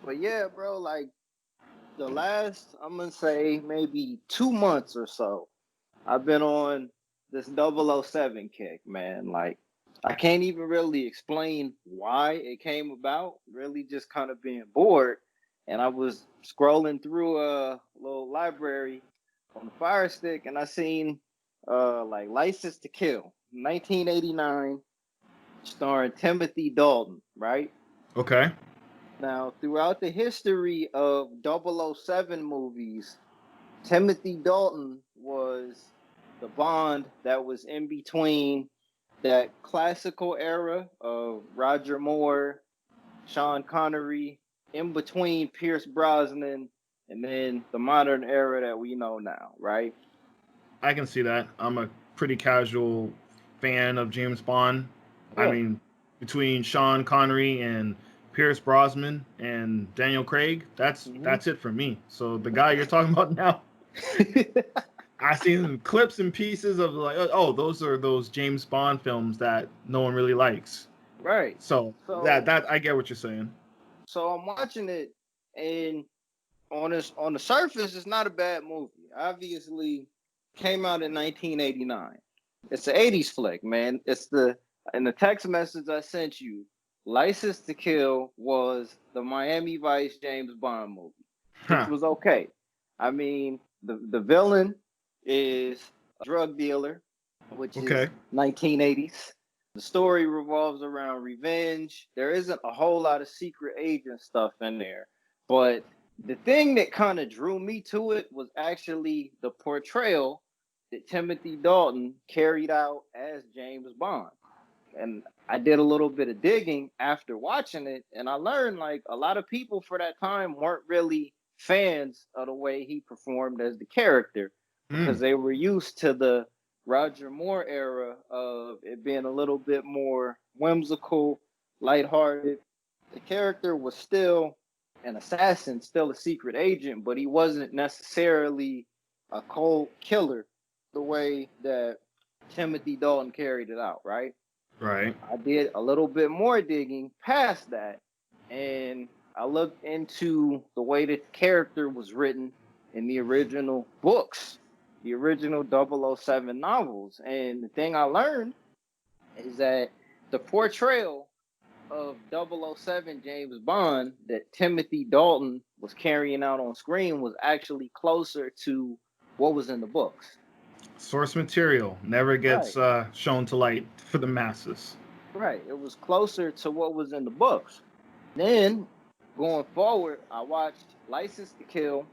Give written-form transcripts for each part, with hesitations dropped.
But yeah, bro, like the last, I'm gonna say maybe 2 months or so, I've been on this 007 kick, man. Like, I can't even really explain why it came about. Really, just kind of being bored. And I was scrolling through a little library on the Fire Stick, and I seen like License to Kill, 1989, starring Timothy Dalton, right? Okay. Now, throughout the history of 007 movies, Timothy Dalton was the Bond that was in between that classical era of Roger Moore, Sean Connery, in between Pierce Brosnan, and then the modern era that we know now, right? I can see that. I'm a pretty casual fan of James Bond. I Yeah. mean, between Sean Connery and Pierce Brosnan and Daniel Craig, that's Hmm. that's it for me. So the guy you're talking about now, I seen clips and pieces of like, oh, those are those James Bond films that no one really likes. Right. So that So that I get what you're saying. so I'm watching it, and on the surface, it's not a bad movie. Obviously, came out in 1989. It's an 80s flick, man. It's the In the text message I sent you, License to Kill was the Miami Vice James Bond movie, which Huh. was okay. I mean, the villain is a drug dealer, which Okay. is 1980s. The story revolves around revenge. There isn't a whole lot of secret agent stuff in there, but the thing that kind of drew me to it was actually the portrayal that Timothy Dalton carried out as James Bond. And I did a little bit of digging after watching it, and I learned like a lot of people for that time weren't really fans of the way he performed as the character because Mm. they were used to the Roger Moore era of it being a little bit more whimsical, lighthearted. The character was still an assassin, still a secret agent, but he wasn't necessarily a cold killer the way that Timothy Dalton carried it out, right? Right. I did a little bit more digging past that, and I looked into the way that the character was written in the original books, the original 007 novels. And the thing I learned is that the portrayal of 007 James Bond that Timothy Dalton was carrying out on screen was actually closer to what was in the books. Source material never Right. gets shown to light for the masses. Right. It was closer to what was in the books. Then going forward, I watched License to Kill,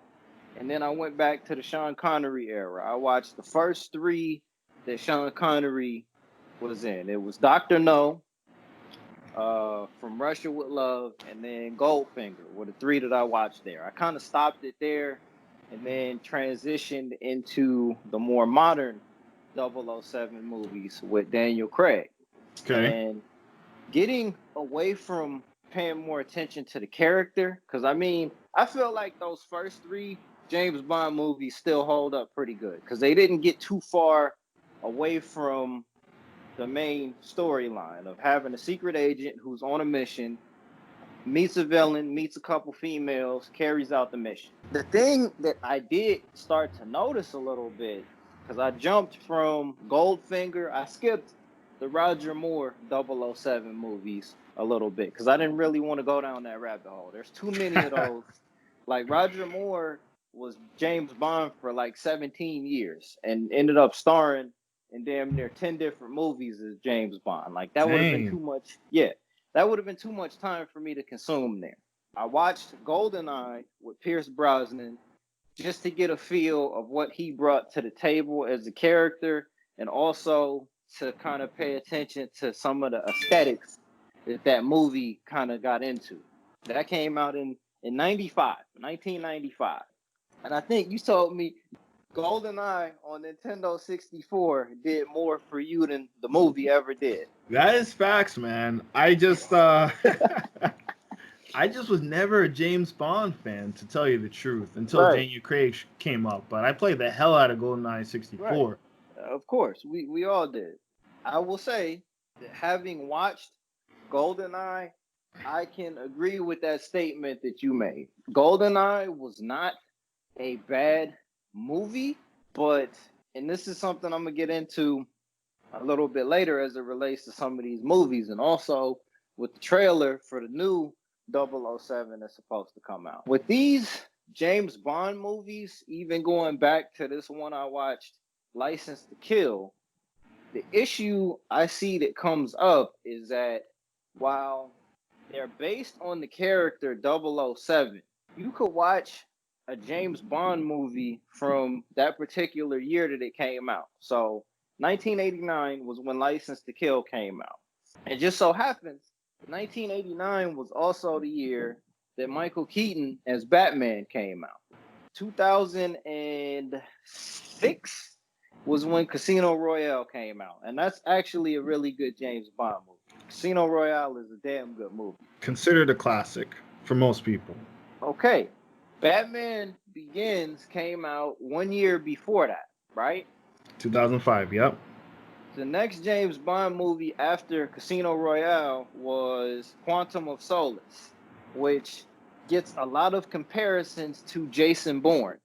and then I went back to the Sean Connery era. I watched the first three that Sean Connery was in. It was Doctor No, From Russia with Love, and then Goldfinger were the three that I watched there. I kind of stopped it there, and then transitioned into the more modern 007 movies with Daniel Craig. Okay. And getting away from paying more attention to the character, because I mean, I feel like those first three James Bond movies still hold up pretty good because they didn't get too far away from the main storyline of having a secret agent who's on a mission, meets a villain, meets a couple females, carries out the mission. The thing that I did start to notice a little bit, because I jumped from Goldfinger, I skipped the Roger Moore 007 movies a little bit because I didn't really want to go down that rabbit hole. There's too many of those. Like Roger Moore was James Bond for like 17 years and ended up starring in damn near 10 different movies as James Bond. Like that would have been too Dang. much. Yeah, that would have been too much time for me to consume there. I watched Goldeneye with Pierce Brosnan just to get a feel of what he brought to the table as a character, and also to kind of pay attention to some of the aesthetics that that movie kind of got into. That came out in 95, 1995. And I think you told me GoldenEye on Nintendo 64 did more for you than the movie ever did. That is facts, man. I just was never a James Bond fan, to tell you the truth, until Right, Daniel Craig came up. But I played the hell out of GoldenEye right. 64. Of course, we all did. I will say that having watched GoldenEye I can agree with that statement that you made. GoldenEye was not a bad movie, but, and this is something I'm gonna get into a little bit later as it relates to some of these movies, and also with the trailer for the new 007 that's supposed to come out. With these James Bond movies, even going back to this one I watched, License to Kill, the issue I see that comes up is that while they're based on the character 007, you could watch a James Bond movie from that particular year that it came out. So 1989 was when License to Kill came out. And just so happens, 1989 was also the year that Michael Keaton as Batman came out. 2006 was when Casino Royale came out. And that's actually a really good James Bond movie. Casino Royale is a damn good movie. Considered a classic for most people. Okay. Batman Begins came out 1 year before that, right? 2005. Yep. The next James Bond movie after Casino Royale was Quantum of Solace, which gets a lot of comparisons to Jason Bourne,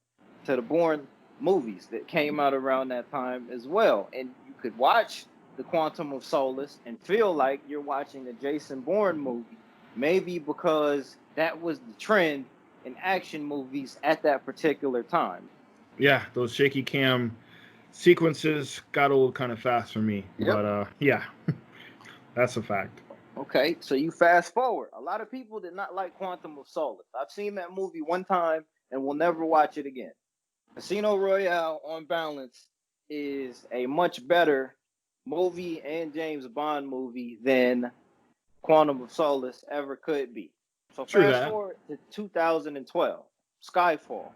to the Bourne movies that came out around that time as well. And you could watch the Quantum of Solace and feel like you're watching a Jason Bourne movie, maybe because that was the trend in action movies at that particular time. Yeah, those shaky cam sequences got old kind of fast for me. Yep. But yeah, that's a fact. Okay, so you fast forward. A lot of people did not like Quantum of Solace. I've seen that movie one time and will never watch it again. Casino Royale, on balance, is a much better movie and James Bond movie than Quantum of Solace ever could be. So True fast that. forward to 2012, Skyfall.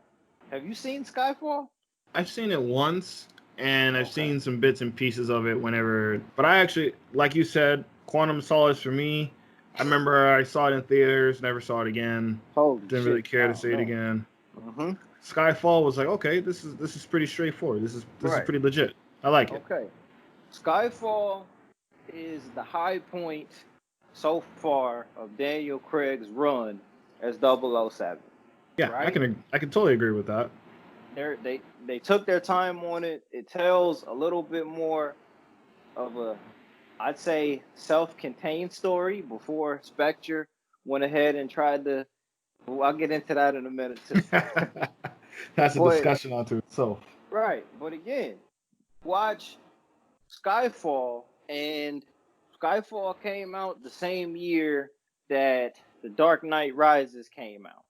Have you seen Skyfall? I've seen it once, and I've Okay. seen some bits and pieces of it whenever. But I actually, like you said, Quantum Solace for me. I remember I saw it in theaters, never saw it again. Holy Didn't shit. really care to Oh, see it man. again. Mm-hmm. Skyfall was like, okay, this is pretty straightforward. This is Right. pretty legit. I like it. Okay. Skyfall is the high point so far of Daniel Craig's run as 007. Yeah, Right? I can totally agree with that. They took their time on it. It tells a little bit more of a, I'd say, self-contained story before Spectre went ahead and tried to. Well, I'll get into that in a minute too. That's a But discussion onto itself. right, but again, watch Skyfall, and Skyfall came out the same year that The Dark Knight Rises came out.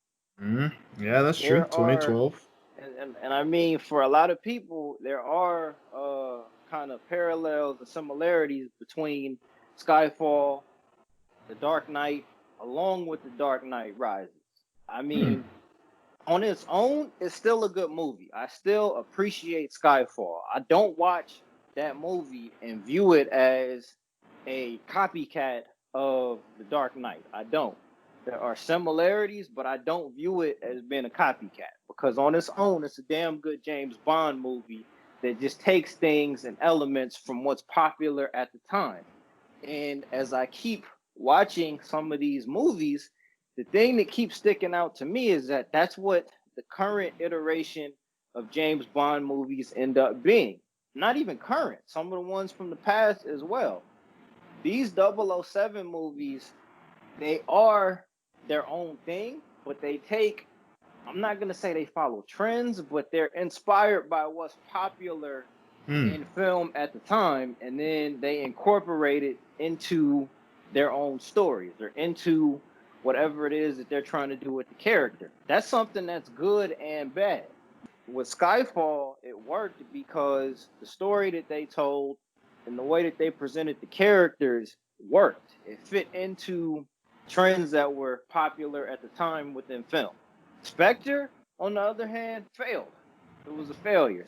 Yeah, that's true. There are, 2012. and I mean, for a lot of people, there are kind of parallels and similarities between Skyfall, The Dark Knight, along with The Dark Knight Rises. I mean, on its own, it's still a good movie. I still appreciate Skyfall. I don't watch that movie and view it as a copycat of The Dark Knight. I don't. There are similarities, but I don't view it as being a copycat because on its own, it's a damn good James Bond movie that just takes things and elements from what's popular at the time. And as I keep watching some of these movies, the thing that keeps sticking out to me is that that's what the current iteration of James Bond movies end up being. Not even current, some of the ones from the past as well. These 007 movies, they are their own thing, but they take, I'm not going to say they follow trends, but they're inspired by what's popular in film at the time, and then they incorporate it into their own stories or into whatever it is that they're trying to do with the character. That's something that's good and bad. With Skyfall, it worked because the story that they told and the way that they presented the characters worked. It fit into trends that were popular at the time within film. Spectre, on the other hand, failed. It was a failure.